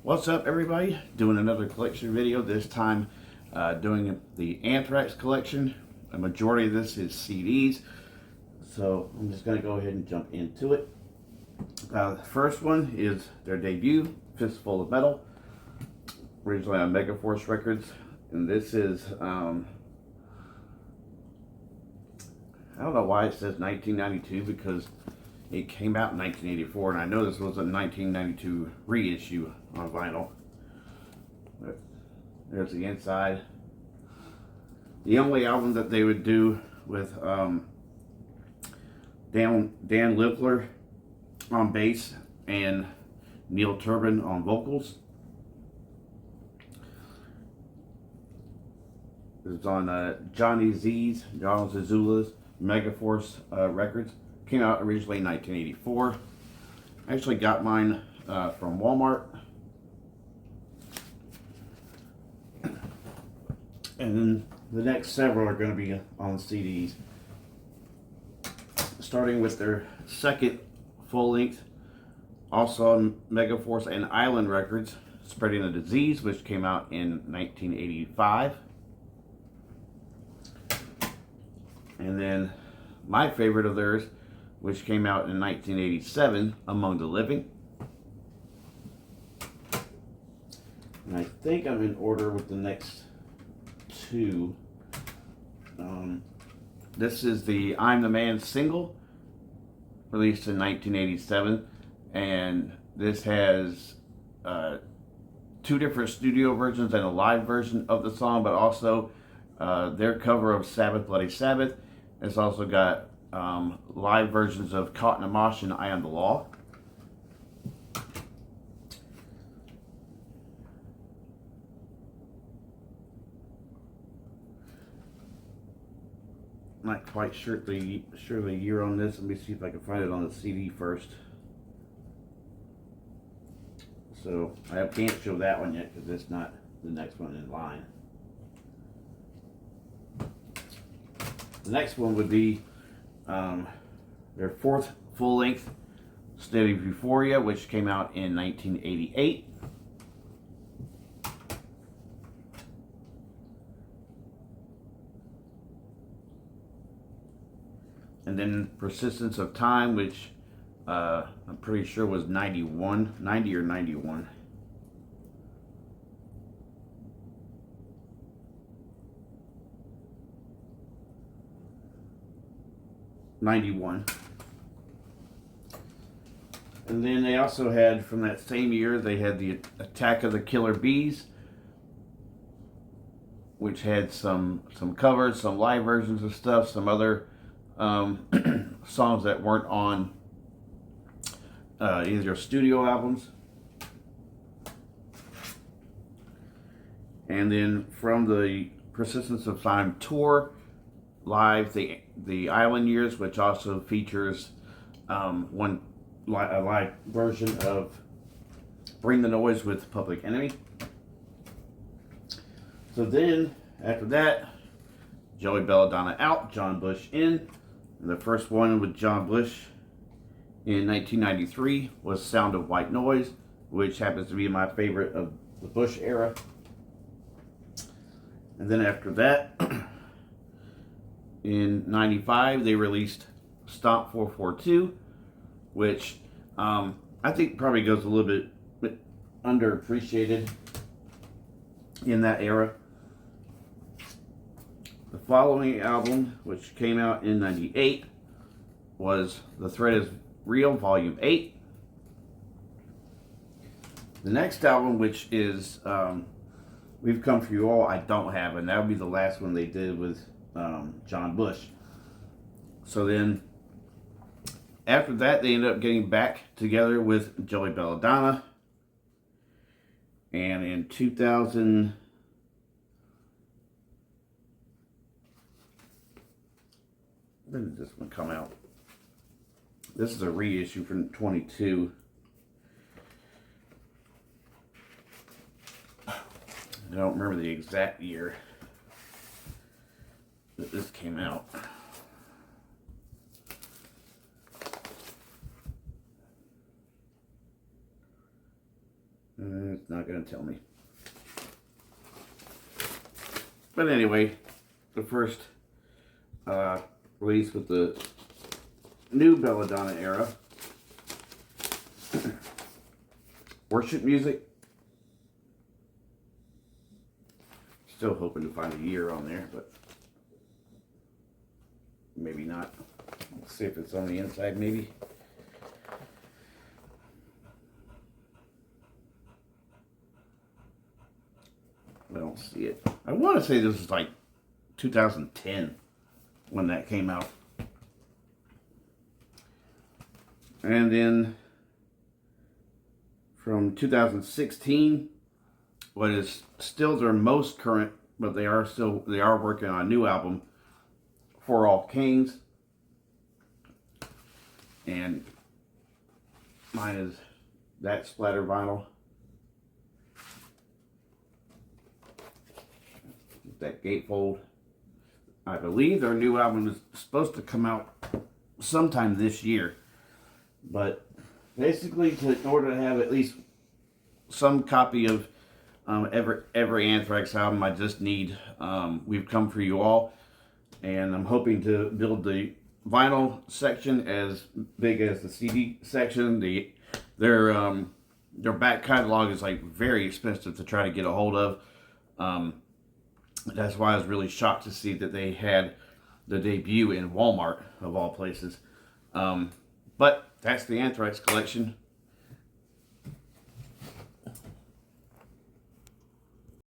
What's up, everybody? Doing another collection video, this time doing the Anthrax collection. A majority of this is CDs, so I'm just going to go ahead and jump into it. The first one is their debut, Fistful of Metal, originally on Megaforce Records, and this is, I don't know why it says 1992, because it came out in 1984, and I know this was a 1992 reissue on vinyl. But there's the inside. The only album that they would do with Dan Littler on bass and Neil Turbin on vocals. It's on Johnny Zazula's Megaforce Records. Came out originally in 1984. I actually got mine from Walmart. And then the next several are going to be on CDs. Starting with their second full length, also on Megaforce and Island Records, Spreading the Disease, which came out in 1985. And then my favorite of theirs, which came out in 1987, Among the Living. And I think I'm in order with the next two. This is the I'm the Man single, released in 1987, and this has two different studio versions and a live version of the song, but also their cover of Sabbath Bloody Sabbath. It's also got live versions of Caught in a Mosh and I Am the Law. Not quite sure the year on this. Let me see if I can find it on the CD first. So I can't show that one yet because it's not the next one in line. The next one would be their fourth full-length, State of Euphoria, which came out in 1988. And then Persistence of Time, which I'm pretty sure was 90 or 91. '91. And then they also had, from that same year, they had the Attack of the Killer Bees, which had some covers, some live versions of stuff, some other songs that weren't on either studio albums. And then from the Persistence of Time tour, live, the Island Years, which also features a live version of Bring the Noise with Public Enemy. So then, after that, Joey Belladonna out, John Bush in. And the first one with John Bush in 1993 was Sound of White Noise, which happens to be my favorite of the Bush era. And then after that, in 95, they released Stomp 442, which I think probably goes a little bit underappreciated in that era. The following album, which came out in 98, was The Threat is Real, Volume 8. The next album, which is We've Come For You All, I don't have, and that would be the last one they did with John Bush. So then, after that, they ended up getting back together with Joey Belladonna. And in 2000... When did this one come out? This is a reissue from 22. I don't remember the exact year that this came out. It's not going to tell me. But anyway, the first release with the new Belladonna era. Worship music. Still hoping to find a year on there, but maybe not. Let's see if it's on the inside, maybe. I don't see it. I want to say this was like 2010 when that came out. And then from 2016, what is still their most current, but they are working on a new album, For All Kings. And mine is that splatter vinyl. That gatefold. I believe their new album is supposed to come out sometime this year. But basically, in order to have at least some copy of every Anthrax album, I just need We've Come For You All. And I'm hoping to build the vinyl section as big as the CD section. Their back catalog is like very expensive to try to get a hold of. That's why I was really shocked to see that they had the debut in Walmart, of all places. But that's the Anthrax collection.